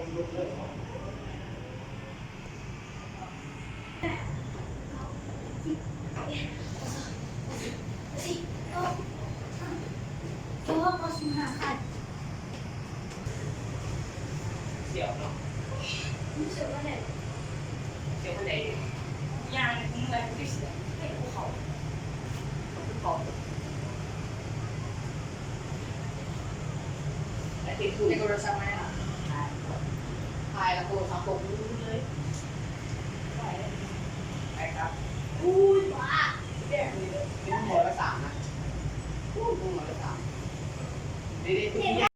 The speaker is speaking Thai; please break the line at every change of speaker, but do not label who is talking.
เสียวเนาะเสียววันไหนยางมึงเลยที่เสียให้ภูเขาแต่ติดถูกในโทรศัพท์ไหมล่ะถ่ายแล้วโทรศัพท์ตกเลยไปครับอุ้ย